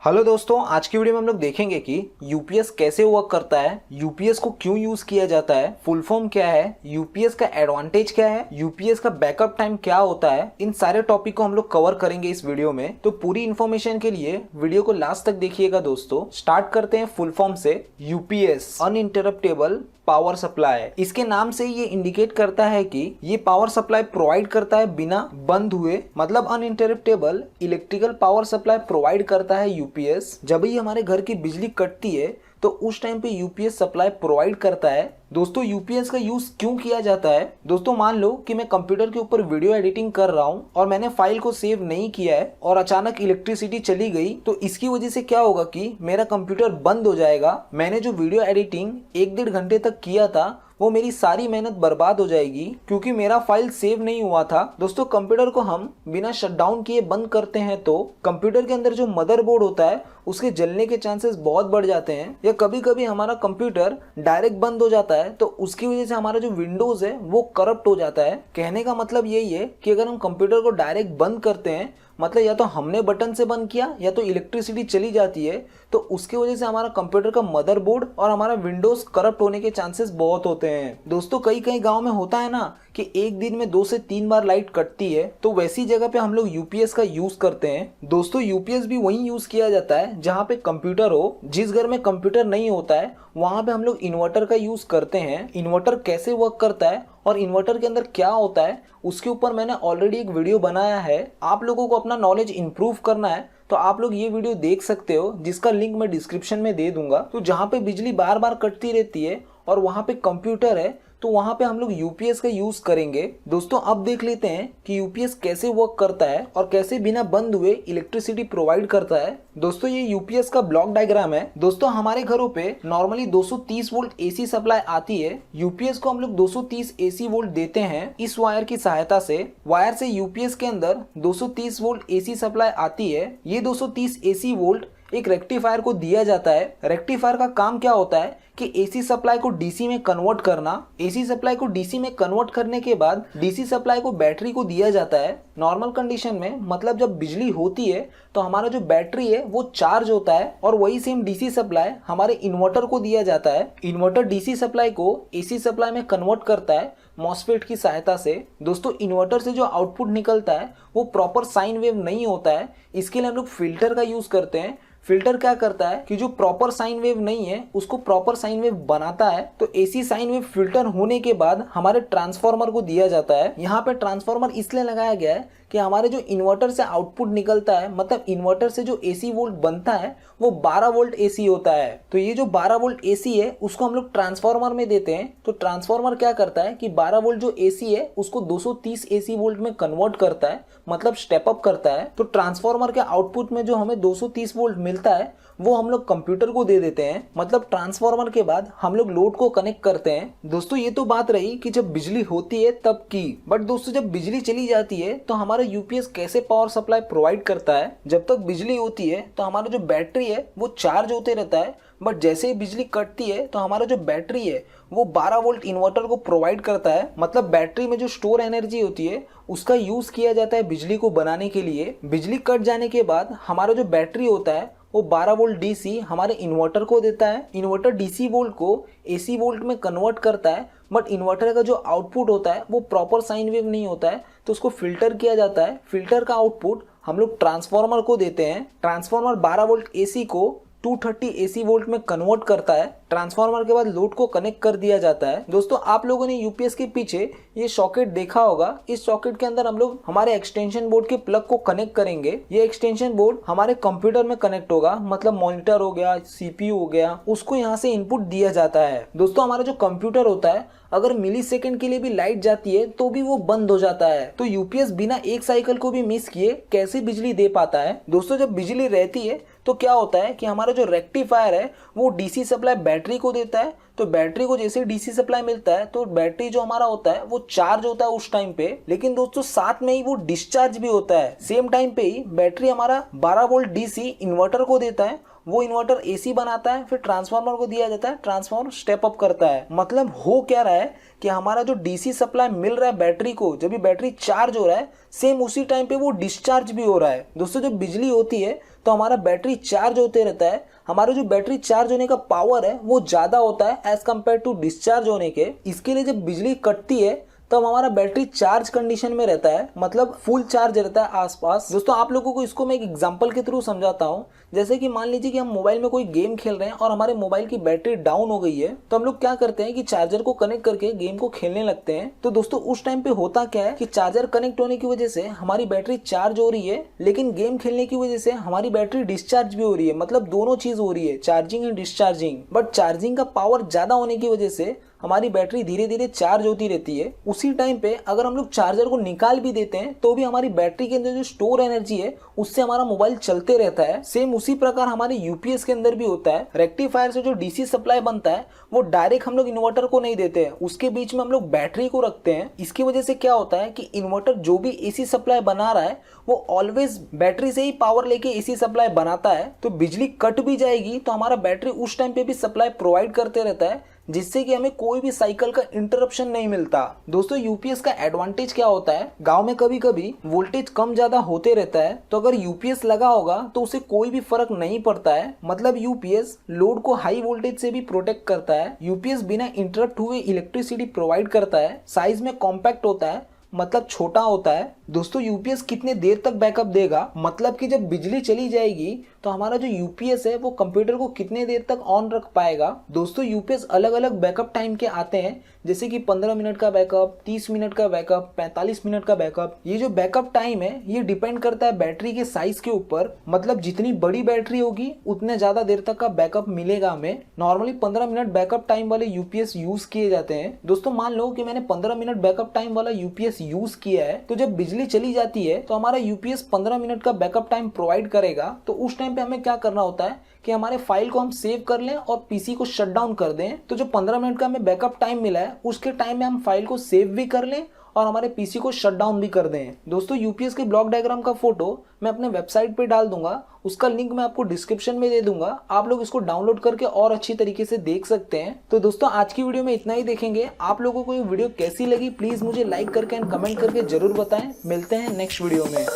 Hello दोस्तों, आज की वीडियो में हम लोग देखेंगे कि यूपीएस कैसे वर्क करता है, यूपीएस को क्यों यूज किया जाता है, फुल फॉर्म क्या है, यूपीएस का एडवांटेज क्या है, यूपीएस का बैकअप टाइम क्या होता है। इन सारे टॉपिक को हम लोग कवर करेंगे इस वीडियो में। तो पूरी इन्फॉर्मेशन के लिए वीडियो को लास्ट तक देखिएगा दोस्तों। स्टार्ट करते हैं फुल फॉर्म से। UPS uninterruptible power supply. इसके नाम से ये इंडिकेट करता है कि ये पावर सप्लाई प्रोवाइड करता है बिना बंद हुए, मतलब uninterruptible electrical power supply provide करता है यूपीएस। जब भी हमारे घर की बिजली कटती है तो उस टाइम पे यूपीएस सप्लाई प्रोवाइड करता है। दोस्तों, यूपीएस का यूज क्यों किया जाता है? दोस्तों, मान लो कि मैं कंप्यूटर के ऊपर वीडियो एडिटिंग कर रहा हूं और मैंने फाइल को सेव नहीं किया है और अचानक इलेक्ट्रिसिटी चली गई, तो इसकी वजह से क्या होगा कि मेरा कंप्यूटर बंद हो जाएगा। मैंने जो वीडियो एडिटिंग 1-1.5 घंटे तक किया था वो मेरी सारी मेहनत बर्बाद हो जाएगी क्योंकि मेरा फाइल सेव नहीं हुआ था। दोस्तों, कंप्यूटर को हम बिना शटडाउन किए बंद करते हैं तो कंप्यूटर के अंदर जो मदरबोर्ड होता है उसके जलने के चांसेस बहुत बढ़ जाते हैं, या कभी कभी हमारा कंप्यूटर डायरेक्ट बंद हो जाता है तो उसकी वजह से हमारा जो विंडोज है वो करप्ट हो जाता है। कहने का मतलब यही है कि अगर हम कंप्यूटर को डायरेक्ट बंद करते हैं, मतलब या तो हमने बटन से बंद किया या तो इलेक्ट्रिसिटी चली जाती है, तो उसकी वजह से हमारा कंप्यूटर का मदरबोर्ड और हमारा विंडोज करप्ट होने के चांसेस बहुत होते हैं। दोस्तों, कई कई गांव में होता है ना कि एक दिन में 2 से 3 बार लाइट कटती है, तो वैसी जगह पे हम लोग यूपीएस का यूज करते हैं। दोस्तों, यूपीएस भी वहीं यूज किया जाता है जहाँ पे कंप्यूटर हो। जिस घर में कंप्यूटर नहीं होता है वहां पे हम लोग इन्वर्टर का यूज करते हैं। इन्वर्टर कैसे वर्क करता है और इन्वर्टर के अंदर क्या होता है उसके ऊपर मैंने ऑलरेडी एक वीडियो बनाया है। आप लोगों को अपना नॉलेज इंप्रूव करना है तो आप लोग ये वीडियो देख सकते हो, जिसका लिंक मैं डिस्क्रिप्शन में दे दूंगा। तो जहाँ पे बिजली बार बार कटती रहती है और वहाँ पे कंप्यूटर है तो वहाँ पे हम लोग यूपीएस का यूज करेंगे। दोस्तों, अब देख लेते हैं कि यूपीएस कैसे वर्क करता है और कैसे बिना बंद हुए इलेक्ट्रिसिटी प्रोवाइड करता है। दोस्तों, ये यूपीएस का ब्लॉक डायग्राम है। दोस्तों, हमारे घरों पे नॉर्मली 230 वोल्ट एसी सप्लाई आती है। यूपीएस को हम लोग 230 एसी वोल्ट देते हैं इस वायर की सहायता से। वायर से यूपीएस के अंदर 230 वोल्ट एसी सप्लाई आती है। ये 230 एसी वोल्ट एक रेक्टिफायर को दिया जाता है। रेक्टिफायर का काम क्या होता है कि एसी सप्लाई को डीसी में कन्वर्ट करना। एसी सप्लाई को डीसी में कन्वर्ट करने के बाद डीसी सप्लाई को बैटरी को दिया जाता है। नॉर्मल कंडीशन में, मतलब जब बिजली होती है तो हमारा जो बैटरी है वो चार्ज होता है और वही सेम डीसी सप्लाई हमारे इन्वर्टर को दिया जाता है। इन्वर्टर डीसी सप्लाई को एसी सप्लाई में कन्वर्ट करता है मॉसफेट की सहायता से। दोस्तों, इन्वर्टर से जो आउटपुट निकलता है वो प्रॉपर साइन वेव नहीं होता है। इसके लिए हम लोग फिल्टर का यूज करते हैं। फिल्टर क्या करता है कि जो प्रॉपर साइन वेव नहीं है उसको प्रॉपर साइन वेव बनाता है। तो एसी साइन वेव फिल्टर होने के बाद हमारे ट्रांसफार्मर को दिया जाता है। यहाँ पे ट्रांसफार्मर इसलिए लगाया गया है कि हमारे जो इन्वर्टर से आउटपुट निकलता है, मतलब इन्वर्टर से जो एसी वोल्ट बनता है वो 12 वोल्ट एसी होता है। तो ये जो 12 वोल्ट एसी है उसको हम लोग ट्रांसफार्मर में देते हैं। तो ट्रांसफार्मर क्या करता है कि 12 वोल्ट जो एसी है उसको 230 एसी वोल्ट में कन्वर्ट करता है, मतलब स्टेप अप करता है। तो ट्रांसफार्मर के आउटपुट में जो हमें 230 वोल्ट मिलता है वो हम लोग कंप्यूटर को दे देते हैं। मतलब ट्रांसफार्मर के बाद हम लोग लोड को कनेक्ट करते हैं। दोस्तों, ये तो बात रही कि जब बिजली होती है तब की। बट दोस्तों, जब बिजली चली जाती है तो हमारा यूपीएस कैसे पावर सप्लाई प्रोवाइड करता है? जब तक बिजली होती है तो हमारा जो बैटरी है वो चार्ज होते रहता है, बट जैसे ही बिजली कटती है तो हमारा जो बैटरी है वो 12 वोल्ट इन्वर्टर को प्रोवाइड करता है। मतलब बैटरी में जो स्टोर एनर्जी होती है उसका यूज किया जाता है बिजली को बनाने के लिए। बिजली कट जाने के बाद हमारा जो बैटरी होता है वो 12 वोल्ट डीसी हमारे इन्वर्टर को देता है। इन्वर्टर डीसी वोल्ट को एसी वोल्ट में कन्वर्ट करता है, बट इन्वर्टर का जो आउटपुट होता है वो प्रॉपर साइन वेव नहीं होता है तो उसको फिल्टर किया जाता है। फिल्टर का आउटपुट हम लोग ट्रांसफार्मर को देते हैं। ट्रांसफार्मर 12 वोल्ट एसी को 230 एसी वोल्ट में कन्वर्ट करता है। ट्रांसफार्मर के बाद लोड को कनेक्ट कर दिया जाता है। दोस्तों, आप लोगों ने यूपीएस के पीछे ये सॉकेट देखा होगा। इस सॉकेट के अंदर हम लोग हमारे एक्सटेंशन बोर्ड के प्लग को कनेक्ट करेंगे। ये एक्सटेंशन बोर्ड हमारे कंप्यूटर में कनेक्ट होगा, मतलब मॉनिटर हो गया, सीपीयू हो गया, उसको यहाँ से इनपुट दिया जाता है। दोस्तों, हमारा जो कंप्यूटर होता है अगर मिली सेकेंड के लिए भी लाइट जाती है तो भी वो बंद हो जाता है। तो यूपीएस बिना एक साइकिल को भी मिस किए कैसे बिजली दे पाता है? दोस्तों, जब बिजली रहती है तो क्या होता है कि हमारा जो रेक्टिफायर है वो डीसी सप्लाई बैटरी को देता है। तो बैटरी को जैसे डीसी सप्लाई मिलता है तो बैटरी जो हमारा होता है वो चार्ज होता है उस टाइम पे, लेकिन दोस्तों साथ में ही वो डिस्चार्ज भी होता है। सेम टाइम पे ही बैटरी हमारा 12 वोल्ट डीसी इन्वर्टर को देता है। वो इन्वर्टर एसी बनाता है, फिर ट्रांसफार्मर को दिया जाता है, ट्रांसफार्मर स्टेप अप करता है। मतलब हो क्या रहा है कि हमारा जो डीसी सप्लाई मिल रहा है बैटरी को, जब भी बैटरी चार्ज हो रहा है सेम उसी टाइम पे वो डिस्चार्ज भी हो रहा है। दोस्तों जब बिजली होती है तो हमारा बैटरी चार्ज होते रहता है, हमारा जो बैटरी चार्ज होने का पावर है वो ज्यादा होता है एज कम्पेयर टू डिस्चार्ज होने के। इसके लिए जब बिजली कटती है तब हमारा बैटरी चार्ज कंडीशन में रहता है, मतलब फुल चार्ज रहता है आसपास। दोस्तों आप लोगों को इसको मैं एक एग्जांपल के थ्रू समझाता हूँ। जैसे कि मान लीजिए कि हम मोबाइल में कोई गेम खेल रहे हैं और हमारे मोबाइल की बैटरी डाउन हो गई है, तो हम लोग क्या करते हैं कि चार्जर को कनेक्ट करके गेम को खेलने लगते हैं। तो दोस्तों उस टाइम पे होता क्या है कि चार्जर कनेक्ट होने की वजह से हमारी बैटरी चार्ज हो रही है, लेकिन गेम खेलने की वजह से हमारी बैटरी डिस्चार्ज भी हो रही है। मतलब दोनों चीज हो रही है, charging and discharging. But charging का पावर ज्यादा होने की वजह से हमारी बैटरी धीरे धीरे चार्ज होती रहती है। उसी टाइम पे अगर हम लोग चार्जर को निकाल भी देते हैं तो भी हमारी बैटरी के अंदर जो स्टोर एनर्जी है उससे हमारा मोबाइल चलते रहता है। सेम उसी प्रकार हमारे यूपीएस के अंदर भी होता है। रेक्टिफायर से जो डीसी सप्लाई बनता है वो डायरेक्ट हम लोग इन्वर्टर को नहीं देते हैं, उसके बीच में हम लोग बैटरी को रखते हैं। इसकी वजह से क्या होता है कि इन्वर्टर जो भी एसी सप्लाई बना रहा है वो ऑलवेज बैटरी से ही पावर लेके एसी सप्लाई बनाता है। तो बिजली कट भी जाएगी तो हमारा बैटरी उस टाइम पे भी सप्लाई प्रोवाइड करते रहता है, जिससे कि हमें कोई भी साइकिल का इंटरप्शन नहीं मिलता। दोस्तों यूपीएस का एडवांटेज क्या होता है, गांव में कभी कभी वोल्टेज कम ज्यादा होते रहता है, तो अगर यूपीएस लगा होगा तो उसे कोई भी फर्क नहीं पड़ता है। मतलब यूपीएस लोड को हाई वोल्टेज से भी प्रोटेक्ट करता है। यूपीएस बिना इंटरप्ट हुए इलेक्ट्रिसिटी प्रोवाइड करता है। साइज में कॉम्पैक्ट होता है, मतलब छोटा होता है। दोस्तों यूपीएस कितने देर तक बैकअप देगा, मतलब कि जब बिजली चली जाएगी तो हमारा जो यूपीएस है वो कंप्यूटर को कितने देर तक ऑन रख पाएगा। दोस्तों यूपीएस अलग अलग बैकअप टाइम के आते हैं, जैसे कि 15 मिनट का बैकअप, 30 मिनट का बैकअप, 45 मिनट का बैकअप। ये जो बैकअप टाइम है ये डिपेंड करता है बैटरी के साइज के ऊपर। मतलब जितनी बड़ी बैटरी होगी उतने ज्यादा देर तक का बैकअप मिलेगा हमें। नॉर्मली 15 मिनट बैकअप टाइम वाले यूपीएस यूज किए जाते हैं। दोस्तों मान लो कि मैंने 15 मिनट बैकअप टाइम वाला यूपीएस यूज किया है, तो जब बिजली चली जाती है तो हमारा यूपीएस 15 मिनट का बैकअप टाइम प्रोवाइड करेगा। तो उस टाइम पे हमें क्या करना होता है कि हमारे फाइल को हम सेव कर लें और पीसी को शट डाउन कर दें। तो जो 15 मिनट का हमें बैकअप टाइम मिला है उसके टाइम में हम फाइल को सेव भी कर लें और हमारे पीसी को शट डाउन भी कर दें। दोस्तों यूपीएस के ब्लॉक डायग्राम का फोटो मैं अपने वेबसाइट पे डाल दूंगा, उसका लिंक मैं आपको डिस्क्रिप्शन में दे दूंगा। आप लोग इसको डाउनलोड करके और अच्छी तरीके से देख सकते हैं। तो दोस्तों आज की वीडियो में इतना ही देखेंगे। आप लोगों को ये वीडियो कैसी लगी प्लीज मुझे लाइक करके एंड कमेंट करके जरूर बताएं। मिलते हैं नेक्स्ट वीडियो में।